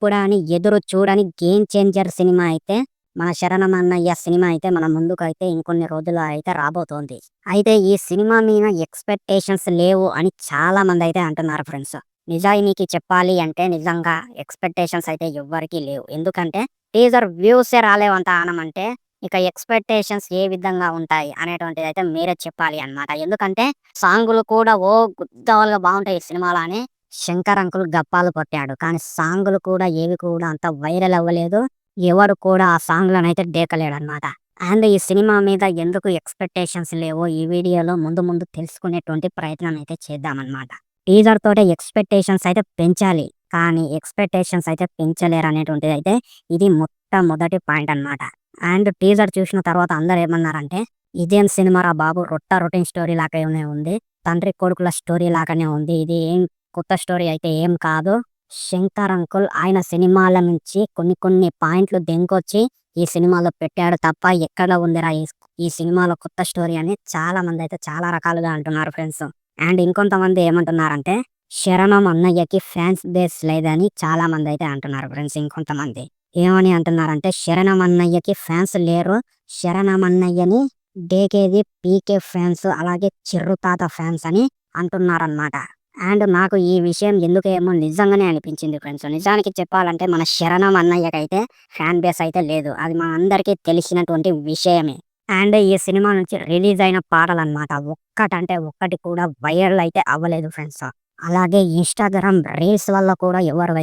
ఎప్పుడా అని ఎదురు చూడని గేమ్ చేంజర్ సినిమా అయితే మన 'శరణమన్నయ్య' సినిమా అయితే మన ముందుకైతే ఇంకొన్ని రోజుల్లో అయితే రాబోతోంది. అయితే ఈ సినిమా మీద ఎక్స్‌పెక్టేషన్స్ లేవు అని చాలా మందైతే అంటున్నారు ఫ్రెండ్స్. నిజానికి చెప్పాలి అంటే నిజంగా ఎక్స్‌పెక్టేషన్స్ అయితే ఎవ్వరికీ లేవు. ఎందుకంటే టీజర్ వ్యూసే రాలేవంత ఆనమంటే ఇక ఎక్స్‌పెక్టేషన్స్ ఏ విధంగా ఉంటాయి అనేటువంటిదైతే మీరే చెప్పాలి అన్నమాట. ఎందుకంటే సాంగులు కూడా గుద్దలుగా బావుంటాయి ఈ సినిమాలో అని 'శంకర్ అంకుల్' గప్పాలు కొట్టాడు. కానీ సాంగులు కూడా ఏవి కూడా అంత వైరల్ అవ్వలేదు. ఎవడు కూడా ఆ సాంగ్‌లనైతే దేకలేడనమాట. అండ్ ఈ సినిమా మీద ఎందుకు ఎక్స్‌పెక్టేషన్స్ లేవో ఈ వీడియోలో ముందు ముందు తెలుసుకునేటువంటి ప్రయత్నం అయితే చేద్దామనమాట. టీజర్ తోటే ఎక్స్‌పెక్టేషన్స్ అయితే పెంచాలి. కానీ ఎక్స్‌పెక్టేషన్స్ అయితే పెంచలేరనేటువంటిదైతే ఇది మొట్టమొదటి పాయింట్ అనమాట. అండ్ టీజర్ చూసిన తర్వాత అందరూ ఏమన్నారంటే, "ఇదేం సినిమారా బాబు! రొటీన్ స్టోరీ లాగానే ఉంది. తండ్రి కొడుకుల స్టోరీ లాగానే ఉంది. ఇది ఏం కొత్త స్టోరీ అయితే ఏం కాదు. శంకర్ అంకుల్ ఆయన సినిమాల నుంచి కొన్ని కొన్ని పాయింట్లు దెంకొచ్చి ఈ సినిమాలో పెట్టాడు తప్ప ఎక్కడ ఉందిరా ఈ సినిమాలో కొత్త స్టోరీ" అని చాలా మందైతే చాలా రకాలుగా అంటున్నారు ఫ్రెండ్స్. అండ్ ఇంకొంతమంది ఏమంటున్నారంటే, 'శరణం అన్నయ్యకి' ఫ్యాన్స్ బేస్ లేదని చాలా మందైతే అంటున్నారు ఫ్రెండ్స్ ఇంకొంతమంది. ఏమని అంటున్నారంటే, 'శరణం అన్నయ్యకి' ఫ్యాన్స్ లేరు. 'శరణం అన్నయ్యని' డేకేది, పీకే ఫ్యాన్స్ అలాగే చిర్రుతాత ఫ్యాన్స్ అని అంటున్నారనమాట. అండ్ నాకు ఈ విషయం ఎందుకేమో నిజంగానే అనిపించింది ఫ్రెండ్స్. నిజానికి చెప్పాలంటే మన 'శరణం అన్నయ్యకైతే' ఫ్యాన్ బేస్ అయితే లేదు. అది మనందరికీ తెలిసినటువంటి విషయమే. అండ్ ఈ సినిమా నుంచి రిలీజ్ అయిన పాటలనమాట. ఒక్కటంటే ఒక్కటి కూడా వైరల్ అయితే అవ్వలేదు ఫ్రెండ్స్. అలాగే ఇన్‌స్టాగ్రామ్ రీల్స్ వల్ల కూడా ఎవరు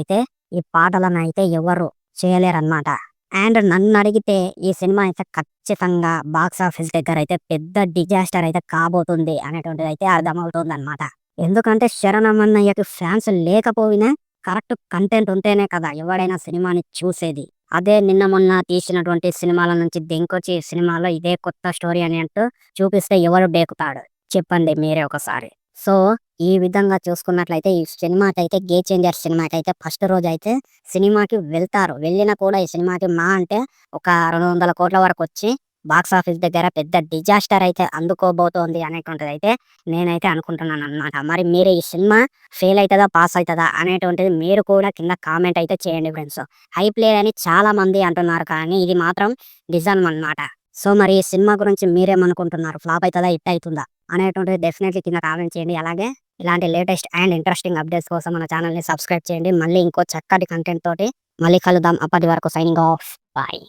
ఈ పాటలనైతే ఎవరు చేయలేరనమాట. అండ్ నన్నడిగితే ఈ సినిమా అయితే ఖచ్చితంగా బాక్స్ ఆఫీస్ దగ్గరైతే పెద్ద డిజాస్టర్ అయితే కాబోతుంది అనేటువంటిదైతే అర్థమవుతుందనమాట. ఎందుకంటే 'శరణమన్నయ్యకి' ఫ్యాన్స్ లేకపోయినా కరెక్ట్ కంటెంట్ ఉంటేనే కదా ఎవడైనా సినిమాని చూసేది. అదే నిన్న మొన్న తీసినటువంటి సినిమాల నుంచి దెంకొచ్చి ఈ సినిమాలో ఇదే కొత్త స్టోరీ అన్నట్టు చూపిస్తే ఎవరు బేకుతాడు? చెప్పండి మీరే ఒకసారి. సో, ఈ విధంగా చూసుకున్నట్లయితే ఈ సినిమాకైతే 'గేమ్ చేంజర్' సినిమాకైతే ఫస్ట్ రోజైతే సినిమాకి వెళ్తారు. వెళ్ళినా కూడా ఈ సినిమాకి అంటే ఒక 200,00,00,000 వరకొచ్చి బాక్స్ ఆఫీస్ దగ్గర పెద్ద డిజాస్టర్ అయితే అందుకోబోతోంది అనేటువంటిదైతే నేనైతే అనుకుంటున్నాననమాట. మరి మీరు ఈ సినిమా ఫెయిల్ అయితదా? పాస్ అయితదా? అనేటువంటిది మీరు కూడా కింద కామెంట్ అయితే చేయండి ఫ్రెండ్స్. హైప్ లేదని చాలా మంది అంటున్నారు కానీ ఇది మాత్రం నిజం అనమాట. సో, మరి ఈ సినిమా గురించి మీరేమనుకుంటున్నారు? ఫ్లాప్ అయితదా? హిట్ అయితుందా? అనేటువంటిది డెఫినెట్‌లీ కింద కామెంట్ చేయండి. అలాగే ఇలాంటి లేటెస్ట్ అండ్ ఇంట్రెస్టింగ్ అప్డేట్స్ కోసం మన ఛానల్‌ని సబ్స్క్రైబ్ చేయండి. మళ్ళీ ఇంకో చక్కటి కంటెంట్ తోటి మళ్ళీ కలుద్దాం. అప్పటి వరకు సైనింగ్ ఆఫ్. బాయ్.